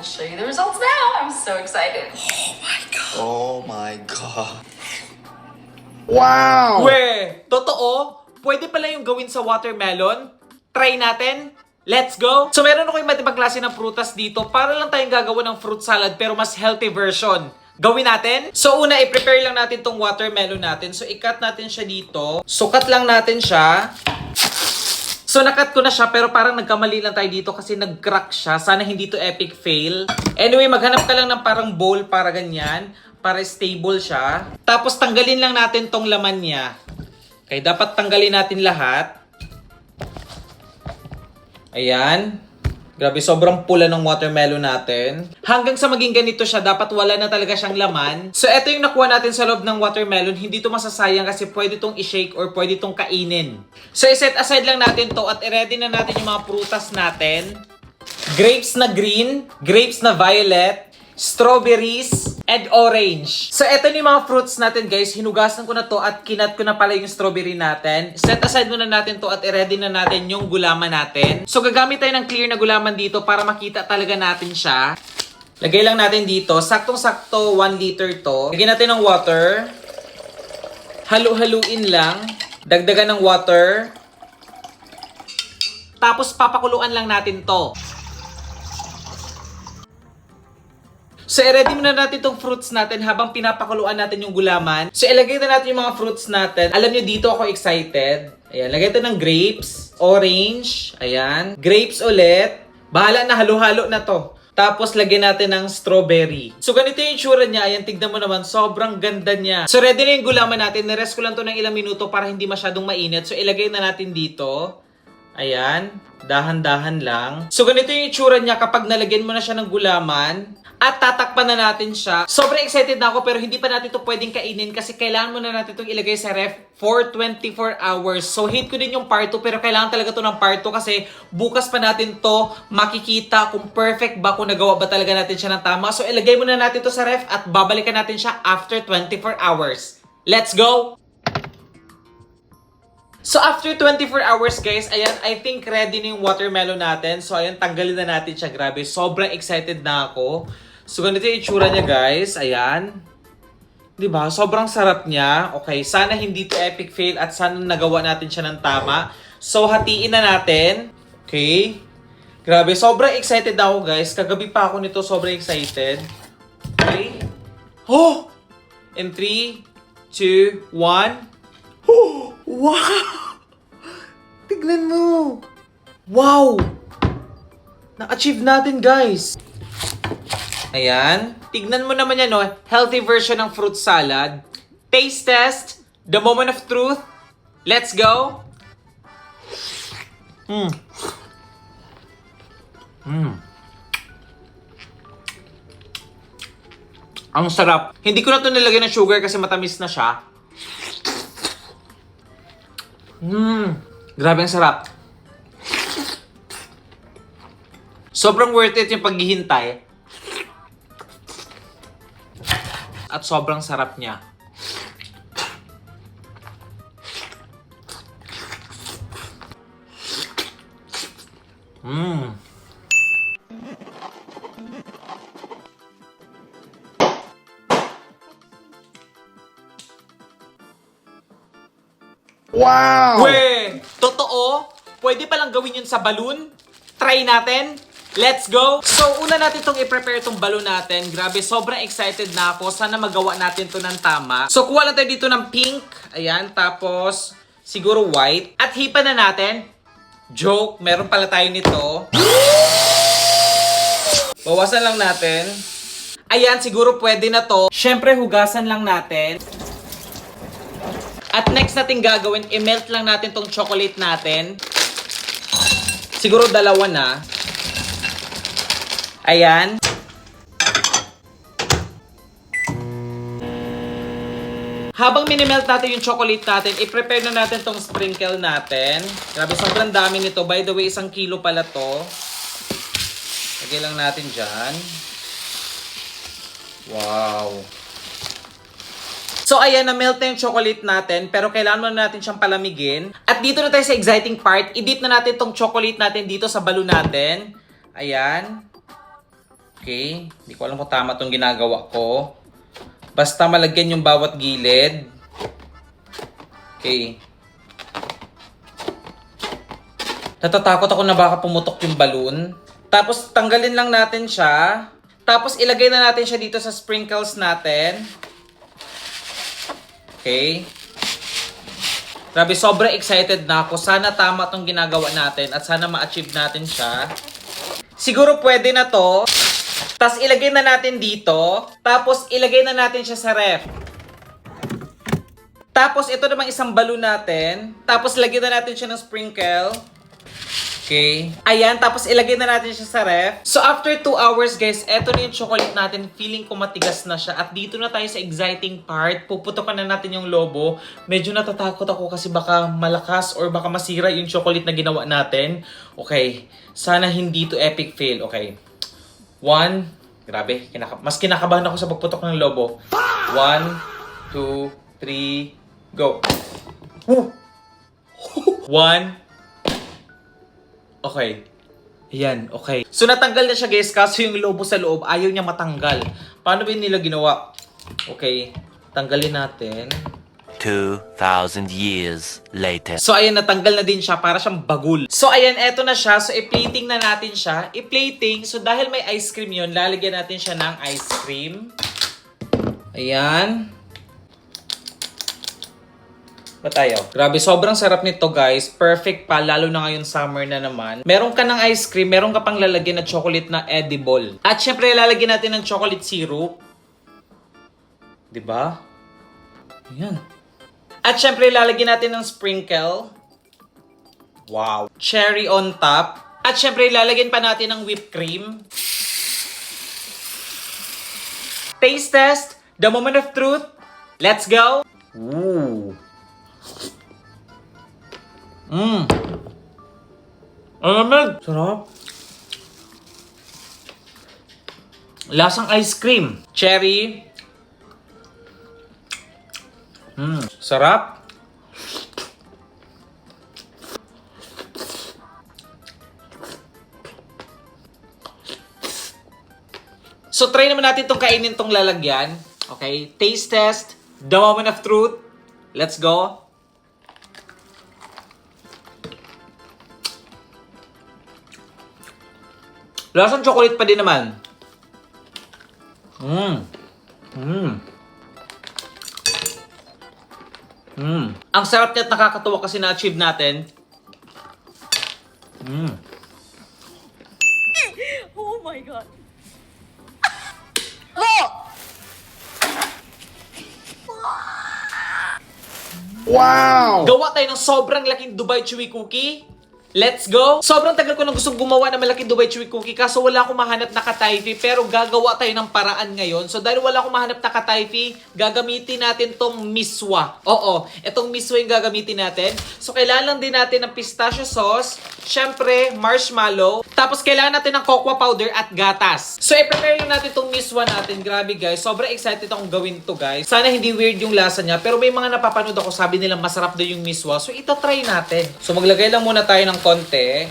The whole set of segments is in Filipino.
show you the results now. I'm so excited. Oh my god. Wow! We, totoo? Pwede pala yung gawin sa watermelon? Try natin? Let's go! So meron ako yung matibang klase ng prutas dito para lang tayong gagawa ng fruit salad pero mas healthy version. Gawin natin? So una, i-prepare lang natin tong watermelon natin. So i-cut natin siya dito. Sukat lang natin siya. So nakat ko na siya pero parang nagkamali lang tayo dito kasi nag-crack siya. Sana hindi to epic fail. Anyway, maghanap ka lang ng parang bowl para ganyan. Para stable siya. Tapos tanggalin lang natin tong laman niya. Okay, dapat tanggalin natin lahat. Ayan. Grabe, sobrang pula ng watermelon natin. Hanggang sa maging ganito siya, dapat wala na talaga siyang laman. So, ito yung nakuha natin sa loob ng watermelon. Hindi to masasayang kasi pwede tong i-shake or pwede tong kainin. So, i-set aside lang natin to at i-ready na natin yung mga prutas natin. Grapes na green, grapes na violet, strawberries, and orange. So, eto yung mga fruits natin, guys. Hinugasan ko na to at kinat ko na pala yung strawberry natin. Set aside muna natin to at i-ready na natin yung gulaman natin. So, gagamit tayo ng clear na gulaman dito para makita talaga natin siya. Lagay lang natin dito. Saktong-sakto, 1 liter to. Lagyan natin ng water. Halu-haluin lang. Dagdagan ng water. Tapos, papakuluan lang natin to. So, i-ready muna natin itong fruits natin habang pinapakuluan natin yung gulaman. So, ilagay na natin yung mga fruits natin. Alam nyo, dito ako excited. Ayan, lagay ito ng grapes, orange, ayan, grapes ulit. Bahala na, halo-halo na to. Tapos, lagyan natin ng strawberry. So, ganito yung itsura niya. Ayan, tignan mo naman, sobrang ganda niya. So, ready na yung gulaman natin. Nirest ko lang to ng ilang minuto para hindi masyadong mainit. So, ilagay na natin dito. Ayan, dahan-dahan lang. So, ganito yung itsura niya kapag nalagyan mo na siya ng gulaman. At tatakpan na natin siya. Sobrang excited na ako pero hindi pa natin ito pwedeng kainin kasi kailangan muna natin itong ilagay sa ref for 24 hours. So hate ko din yung part 2 pero kailangan talaga to ng part 2 kasi bukas pa natin to makikita kung perfect ba, kung nagawa ba talaga natin siya ng tama. So ilagay muna natin to sa ref at babalikan natin siya after 24 hours. Let's go! So after 24 hours guys, ayan, I think ready na yung watermelon natin. So ayan, tanggalin na natin siya. Grabe, sobrang excited na ako. So ganito yung itsura niya guys, ayan. Diba? Sobrang sarap niya. Okay, sana hindi to epic fail at sana nagawa natin siya ng tama. So hatiin na natin. Okay. Grabe, sobrang excited na ako guys. Kagabi pa ako nito, sobrang excited. Okay. Oh! In 3, 2, 1. Oh! Wow! Tignan mo! Wow! Na-achieve natin, guys! Ayan. Tignan mo naman yan, no? Healthy version ng fruit salad. Taste test. The moment of truth. Let's go! Ang sarap. Hindi ko na ito nilagyan ng sugar kasi matamis na siya. Grabe ang sarap. Sobrang worth it yung paghihintay. At sobrang sarap niya. Wow! We! Totoo? Pwede palang gawin yun sa balloon? Try natin? Let's go! So, una natin itong i-prepare itong balloon natin. Grabe, sobrang excited na ako. Sana magawa natin to ng tama. So, kuha lang tayo dito ng pink. Ayan, tapos siguro white. At hipan na natin. Joke, meron pala tayo nito. Bawasan lang natin. Ayan, siguro pwede na to. Siyempre, hugasan lang natin. At next natin gagawin, i-melt lang natin tong chocolate natin. Siguro dalawa na. Ayan. Habang minimelt natin yung chocolate natin, i-prepare na natin tong sprinkle natin. Grabe, sobrang dami nito. By the way, 1 kilo pala to. Lagay lang natin dyan. Wow. So ayan, na-melt na yung chocolate natin, pero kailangan muna natin siyang palamigin. At dito na tayo sa exciting part. I-dip na natin tong chocolate natin dito sa balloon natin. Ayan. Okay? Hindi ko alam kung tama itong ginagawa ko. Basta malagyan yung bawat gilid. Okay. Natatakot ako na baka pumutok yung balloon. Tapos tanggalin lang natin siya. Tapos ilagay na natin siya dito sa sprinkles natin. Okay. Grabe, sobrang excited na ako. Sana tama tong ginagawa natin at sana ma-achieve natin siya. Siguro pwede na to. Tapos ilagay na natin dito. Tapos ilagay na natin siya sa ref. Tapos ito namang isang balloon natin. Tapos lagyan na natin siya ng sprinkle. Okay. Ayan, tapos ilagay na natin siya sa ref. So after 2 hours guys, eto na yung chocolate natin. Feeling ko matigas na siya. At dito na tayo sa exciting part. Puputokan na natin yung lobo. Medyo natatakot ako kasi baka malakas or baka masira yung chocolate na ginawa natin. Okay. Sana hindi to epic fail. Okay. 1. Grabe. Mas kinakabahan ako sa pagputok ng lobo. 1, 2, 3, go. 1. Okay. Ayan, okay. So natanggal na siya guys, kaso yung lobo sa loob, ayaw niya matanggal. Paano ba yun nila ginawa? Okay, tanggalin natin. 2,000 years later. So ayan, natanggal na din siya para siyang bagul. So ayan, eto na siya. So i-plating na natin siya. I-plating, so dahil may ice cream yun, lalagyan natin siya ng ice cream. Ayan. Ba tayo? Grabe, sobrang sarap nito guys. Perfect pa, lalo na ngayon summer na naman. Meron ka ng ice cream, meron ka pang lalagyan na chocolate na edible. At syempre, lalagyan natin ng chocolate syrup. Diba? Ayan. At syempre, lalagyan natin ng sprinkle. Wow. Cherry on top. At syempre, lalagyan pa natin ng whipped cream. Taste test. The moment of truth. Let's go. Ooh. Alamig. Sarap. Lasang ice cream. Cherry. Sarap. So, try naman natin itong kainin itong lalagyan. Okay. Taste test. The moment of truth. Let's go. Lasang chocolate pa din naman. Ang sarap niya at nakakatuwa kasi na-achieve natin. Oh my god. Wow! Gawa tayo ng sobrang laking Dubai Chewy Cookie. Let's go! Sobrang tagal ko nang gustong gumawa ng malaking Dubai Chewy Cookie kaso wala akong mahanap na katayfi, pero gagawa tayo ng paraan ngayon. So dahil wala akong mahanap na katayfi, gagamitin natin tong miswa. Oo, itong miswa yung gagamitin natin. So kailangan din natin ng pistachio sauce, syempre marshmallow, tapos kailangan natin ng cocoa powder at gatas. So i-prepare lang natin tong miswa natin. Grabe guys, sobrang excited akong gawin to guys. Sana hindi weird yung lasa niya, pero may mga napapanood ako sabi nila masarap daw yung miswa. So ito try natin. So maglagay lang muna tayo ng konti.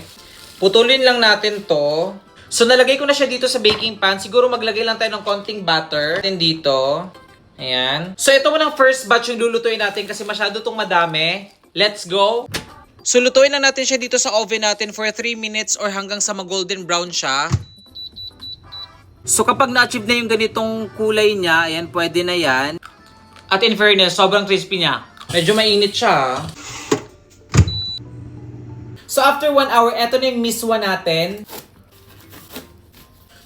Putulin lang natin to. So, nalagay ko na siya dito sa baking pan. Siguro maglagay lang tayo ng konting butter. Natin dito. Ayan. So, ito mo ng first batch yung lulutuin natin kasi masyado itong madami. Let's go. So, lutuin na natin siya dito sa oven natin for 3 minutes or hanggang sa mag-golden brown siya. So, kapag na-achieve na yung ganitong kulay niya, ayan, pwede na yan. At in fairness, sobrang crispy niya. Medyo mainit siya. So, after 1 hour, eto na yung miswa natin.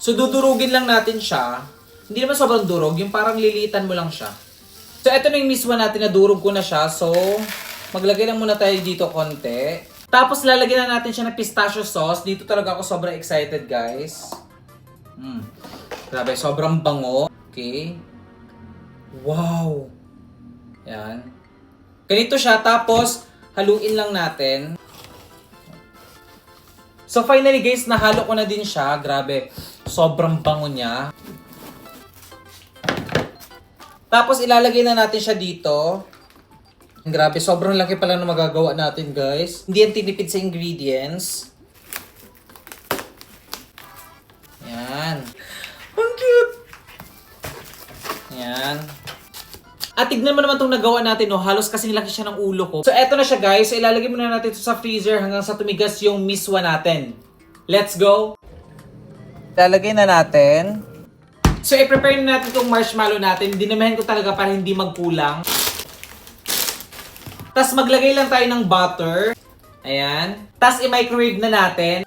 So, dudurugin lang natin siya. Hindi naman sobrang durog. Yung parang liliitan mo lang siya. So, eto na yung miswa natin. Nadurog ko na siya. So, maglagay lang muna tayo dito konti. Tapos, lalagyan na natin siya ng pistachio sauce. Dito talaga ako sobrang excited, guys. Grabe, sobrang bango. Okay. Wow. Yan. Ganito siya. Tapos, haluin lang natin. So finally guys, nahalo ko na din siya. Grabe, sobrang bango niya. Tapos ilalagay na natin siya dito. Grabe, sobrang laki pala na magagawa natin guys. Hindi yan tinipid sa ingredients. Yan. At tignan mo naman itong nagawa natin, no? Halos kasing laki siya ng ulo ko. So, eto na siya, guys. So, ilalagay muna natin ito sa freezer hanggang sa tumigas yung miswa natin. Let's go! Ilalagay na natin. So, i-prepare na natin itong marshmallow natin. Dinamihan ko talaga para hindi magkulang. Tapos, maglagay lang tayo ng butter. Ayan. Tapos, i-microwave na natin.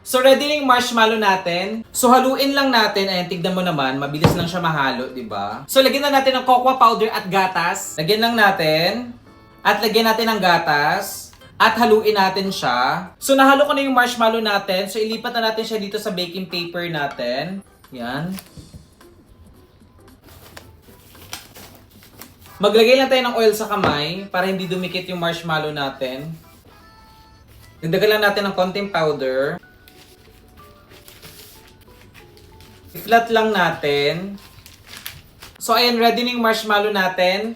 So, ready na yung marshmallow natin. So, haluin lang natin. Ayan, tignan mo naman. Mabilis lang siya mahalo, di ba? So, lagyan na natin ng cocoa powder at gatas. Lagyan lang natin. At lagyan natin ng gatas. At haluin natin siya. So, nahalo ko na yung marshmallow natin. So, ilipat na natin siya dito sa baking paper natin. Yan. Maglagay lang tayo ng oil sa kamay para hindi dumikit yung marshmallow natin. Dagdagan lang natin ng konting powder. I-flat lang natin. So, ayan, ready na yung marshmallow natin.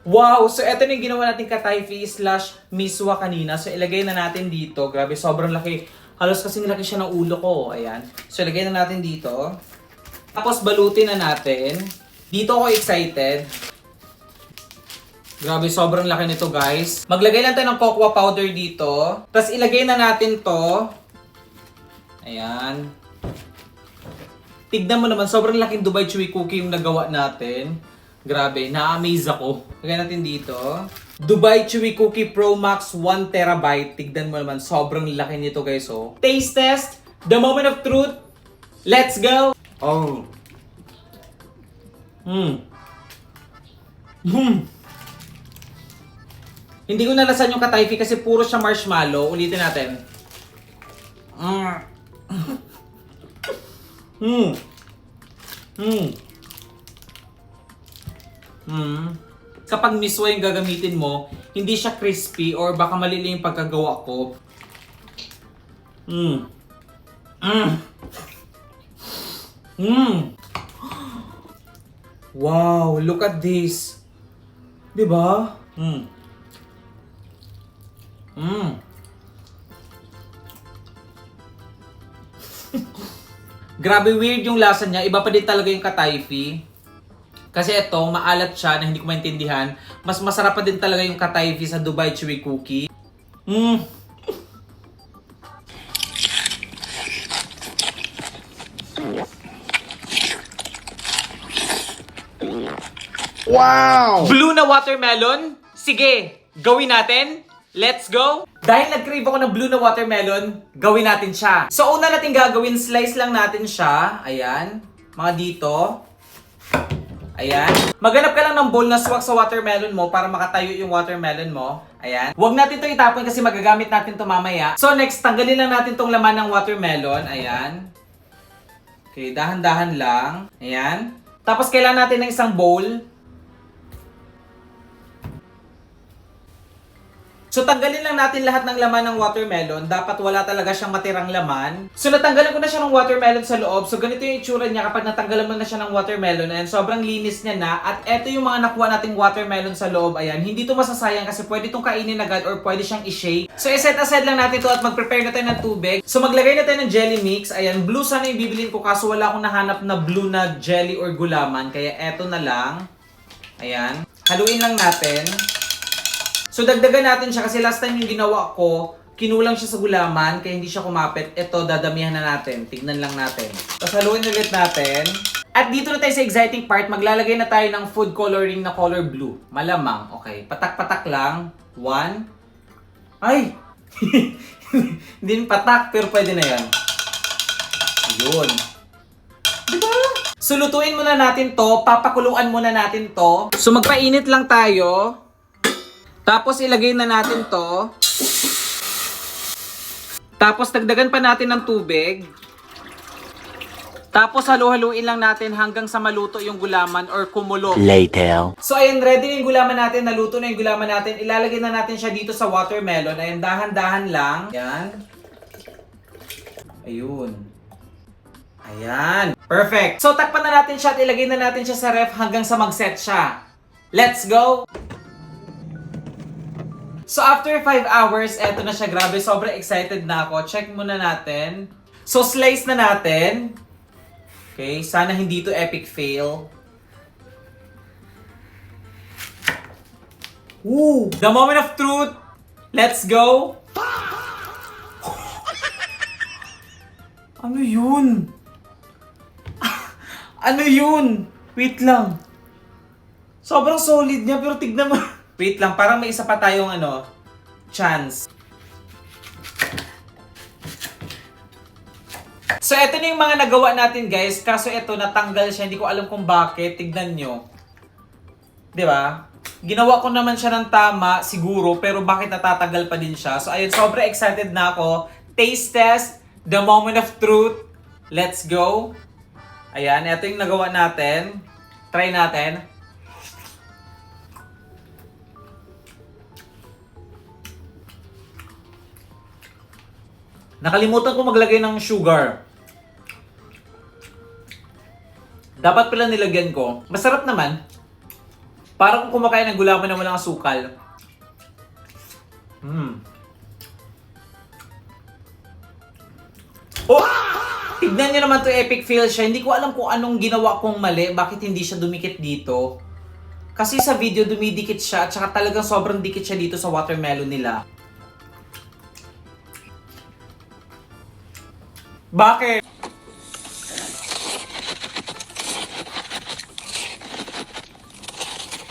Wow! So, eto na yung ginawa natin katayfi / miswa kanina. So, ilagay na natin dito. Grabe, sobrang laki. Halos kasi nilaki siya ng ulo ko. Ayan. So, ilagay na natin dito. Tapos, balutin na natin. Dito ako excited. Grabe, sobrang laki nito, guys. Maglagay lang tayo ng cocoa powder dito. Tapos, ilagay na natin to. Ayan. Tignan mo naman, sobrang laking Dubai Chewy Cookie yung nagawa natin. Grabe, na-amaze ako. Lagyan natin dito. Dubai Chewy Cookie Pro Max 1 terabyte. Tignan mo naman, sobrang laki nito, guys. Oh. Taste test, the moment of truth. Let's go! Oh. Hindi ko nalasan yung katayfi kasi puro siya marshmallow. Ulitin natin. Kapag miswa yung gagamitin mo, hindi siya crispy or baka malili yung pagkagawa ko. Wow, look at this. 'Di ba? Grabe weird yung lasa niya. Iba pa din talaga yung katayfi. Kasi ito, maalat siya na hindi ko maintindihan. Mas masarap pa din talaga yung katayfi sa Dubai Chewy Cookie. Wow! Blue na watermelon? Sige, gawin natin. Let's go! Dahil nag-crave ako ng blue na watermelon, gawin natin siya. So, una natin gagawin, slice lang natin siya. Ayan. Mga dito. Ayan. Maghanap ka lang ng bowl na swak sa watermelon mo para makatayo yung watermelon mo. Ayan. Huwag natin ito itapon kasi magagamit natin ito mamaya. So, next, tanggalin lang natin itong laman ng watermelon. Ayan. Okay, dahan-dahan lang. Ayan. Tapos, kailangan natin ng isang bowl. So, tanggalin lang natin lahat ng laman ng watermelon. Dapat wala talaga siyang matirang laman. So, natanggalan ko na siya ng watermelon sa loob. So, ganito yung itsura niya kapag natanggalan mo na siya ng watermelon. And sobrang linis niya na. At eto yung mga nakuha nating watermelon sa loob. Ayan, hindi to masasayang kasi pwede itong kainin agad or pwede siyang i-shake. So, i-set aside lang natin to at mag-prepare na tayo ng tubig. So, maglagay na tayo ng jelly mix. Ayan, blue sana yung bibilin ko kaso wala akong nahanap na blue na jelly or gulaman. Kaya eto na lang. Ayan. Haluin lang natin. So, dagdagan natin siya kasi last time yung ginawa ko, kinulang siya sa gulaman, kaya hindi siya kumapit. Ito, dadamihan na natin. Tignan lang natin. Tapos, haluin ulit natin. At dito na tayo sa exciting part, maglalagay na tayo ng food coloring na color blue. Malamang. Okay, patak-patak lang. 1. Ay! Hindi patak, pero pwede na yan. Yun. Diba? So, lutuin muna natin to. Papakuluan muna natin to. So, magpainit lang tayo. Tapos ilagay na natin to. Tapos dagdagan pa natin ng tubig. Tapos halu-haluin lang natin hanggang sa maluto yung gulaman or kumulo. Later. So ayan, ready na yung gulaman natin. Naluto na yung gulaman natin. Ilalagay na natin siya dito sa watermelon. Ayan, dahan-dahan lang. Ayan. Ayun. Ayan. Perfect. So takpan na natin siya at ilagay na natin siya sa ref hanggang sa mag-set siya. Let's go! So after 5 hours, eto na siya. Grabe, sobrang excited na ako. Check muna natin. So slice na natin. Okay, sana hindi to epic fail. Woo! The moment of truth. Let's go. Ano yun? Ano yun? Wait lang. Sobrang solid niya pero tignan mo. Wait lang, parang may isa pa tayong chance. So, eto na yung mga nagawa natin, guys. Kaso eto, natanggal siya. Hindi ko alam kung bakit. Tignan nyo. Diba? Ginawa ko naman siya ng tama, siguro. Pero bakit natatagal pa din siya? So, ayun, sobrang excited na ako. Taste test. The moment of truth. Let's go. Ayan, eto yung nagawa natin. Try natin. Nakalimutan ko maglagay ng sugar. Dapat pala nilagyan ko. Masarap naman. Parang kung kumakain ng gulaman na walang asukal. Oh! Tignan nyo naman to, epic fail siya. Hindi ko alam kung anong ginawa kong mali. Bakit hindi siya dumikit dito. Kasi sa video dumidikit siya. At saka talagang sobrang dikit siya dito sa watermelon nila. Bakit?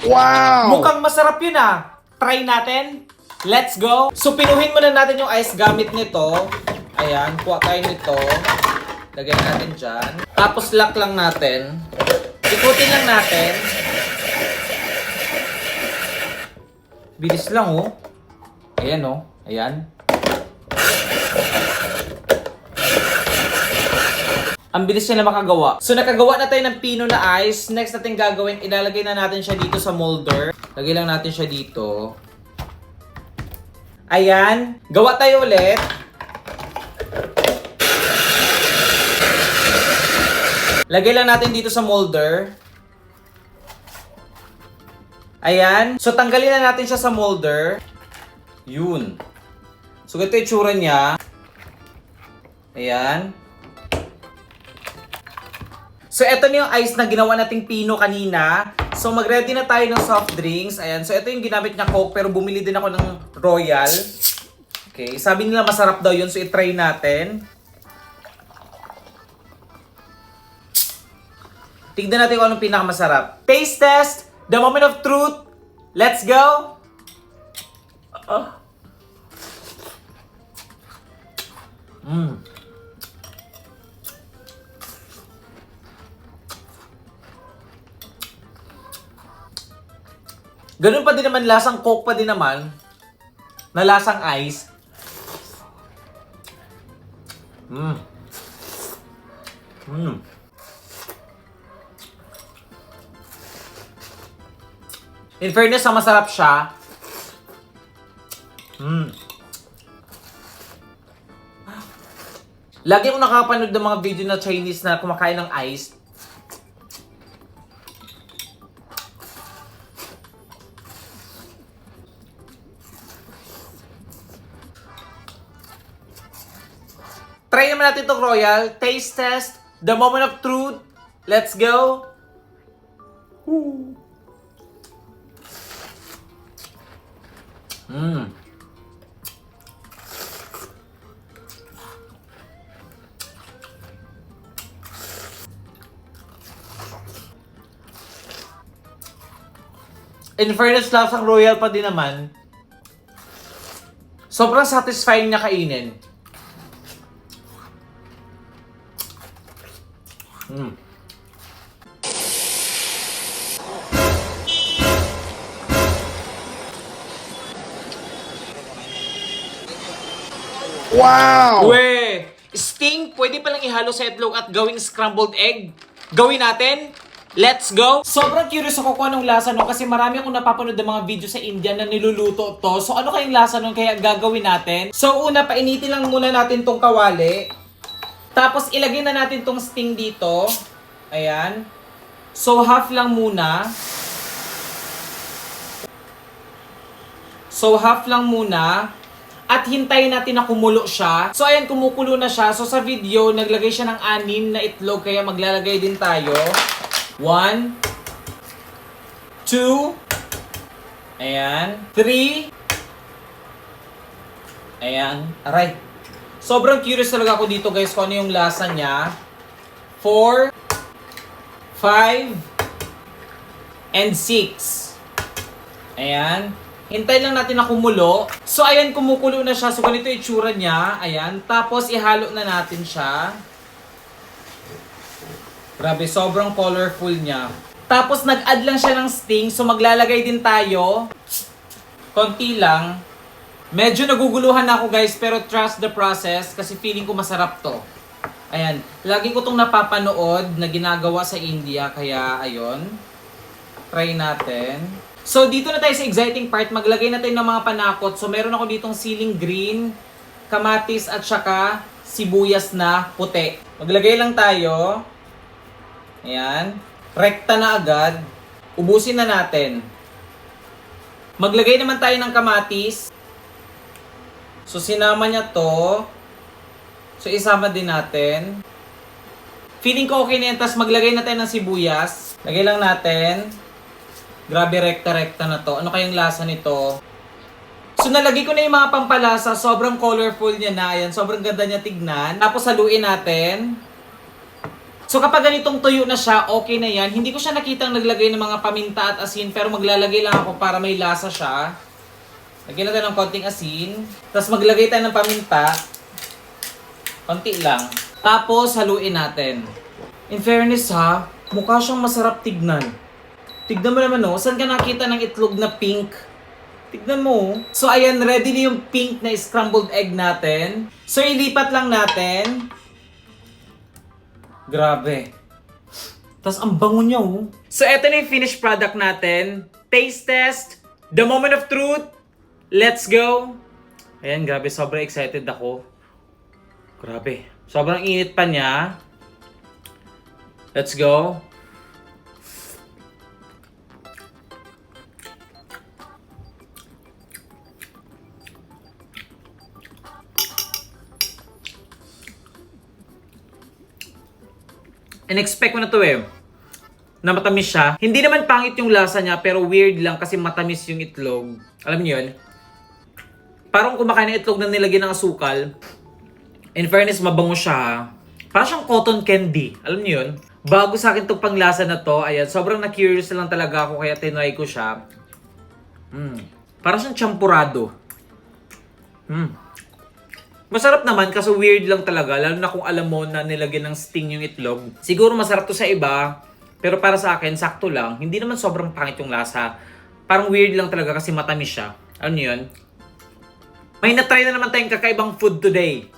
Wow! Mukhang masarap yun ah. Try natin. Let's go. So pinuhin muna natin yung ice gamit nito. Ayan, kuha tayo nito. Lagyan natin dyan. Tapos lock lang natin. Ikutin lang natin. Bilis lang oh. Ayan oh. Ayan. Ang bilis niya na makagawa. So nakagawa na tayo ng pino na ice. Next natin gagawin, ilalagay na natin siya dito sa molder. Lagay lang natin siya dito. Ayan. Gawa tayo ulit. Lagay lang natin dito sa molder. Ayan. So tanggalin na natin siya sa molder. Yun. So ganito yung tsura niya. Ayan. So, eto na yung ice na ginawa nating pino kanina. So, mag-ready na tayo ng soft drinks. Ayan. So, eto yung ginamit niya Coke, pero bumili din ako ng Royal. Okay. Sabi nila masarap daw yun, so i-try natin. Tignan natin kung anong pinakamasarap. Taste test! The moment of truth! Let's go! Ganun pa din naman, lasang Coke pa din naman. Na lasang ice. In fairness, masarap siya. Lagi akong nakakapanood ng mga video na Chinese na kumakain ng ice. Try naman natin itong Royal. Taste test. The moment of truth. Let's go. In fairness, lasang Royal pa din naman. Sobrang satisfying niya kainin. Wow! Uwe! Sting, pwede palang ihalo sa itlog at gawing scrambled egg. Gawin natin. Let's go! Sobrang curious ako kung anong lasa nun kasi marami akong napapanood ng mga video sa India na niluluto to. So ano kayong lasa nun kaya gagawin natin? So una, painitin lang muna natin tong kawali. Tapos ilagay na natin tong sting dito. Ayan. So half lang muna. So, half lang muna. At hintayin natin na kumulo siya. So, ayan, kumukulo na siya. So, sa video, naglagay siya ng 6 na itlog. Kaya maglalagay din tayo. 1, 2, ayan, 3, ayan, aray. Sobrang curious talaga ako dito guys kung ano yung lasa niya. 4, 5, and 6. Ayan. Hintay lang natin na kumulo. So, ayan, kumukulo na siya. So, ganito yung itsura niya. Ayan. Tapos, ihalo na natin siya. Grabe, sobrang colorful niya. Tapos, nag-add lang siya ng sting. So, maglalagay din tayo. Konti lang. Medyo naguguluhan ako, guys. Pero trust the process. Kasi feeling ko masarap to. Ayan. Lagi ko tong napapanood na ginagawa sa India. Kaya, ayun. Try natin. So, dito na tayo sa exciting part. Maglagay na tayo ng mga panakot. So, meron ako ditong siling green, kamatis, at saka sibuyas na puti. Maglagay lang tayo. Ayan. Rekta na agad. Ubusin na natin. Maglagay naman tayo ng kamatis. So, sinama niya to. So, isama din natin. Feeling ko okay na yan. Tapos, maglagay na tayo ng sibuyas. Lagay lang natin. Grabe, rekta-rekta na to. Ano kayang lasa nito? So, nalagay ko na yung mga pampalasa. Sobrang colorful niya na. Ayan, sobrang ganda niya tignan. Tapos, haluin natin. So, kapag ganitong tuyo na siya, okay na yan. Hindi ko siya nakitang naglagay ng mga paminta at asin. Pero maglalagay lang ako para may lasa siya. Lagyan natin ng konting asin. Tapos, maglagay tayo ng paminta. Konti lang. Tapos, haluin natin. In fairness ha, mukha siyang masarap tignan. Tignan mo naman oh, saan ka nakita ng itlog na pink? Tignan mo. So ayan, ready na yung pink na scrambled egg natin. So ilipat lang natin. Grabe. Tapos ang bango niya oh. So eto na yung finished product natin. Taste test. The moment of truth. Let's go. Ayan, grabe. Sobrang excited ako. Grabe. Sobrang init pa niya. Let's go. In-expect ko na to eh. Na matamis siya. Hindi naman pangit yung lasa niya, pero weird lang kasi matamis yung itlog. Alam niyo yun? Parang kumakain ng itlog na nilagyan ng asukal. In fairness, mabango siya. Parang siyang cotton candy. Alam niyo yun? Bago sa akin itong panglasa na to, ayan, sobrang na-curious lang talaga ako kaya tinry ko siya. Parang siyang champurado. Masarap naman kasi weird lang talaga, lalo na kung alam mo na nilagyan ng sting yung itlog. Siguro masarap to sa iba, pero para sa akin, sakto lang. Hindi naman sobrang pangit yung lasa. Parang weird lang talaga kasi matamis siya. Ano yun? May na-try na naman tayong kakaibang food today.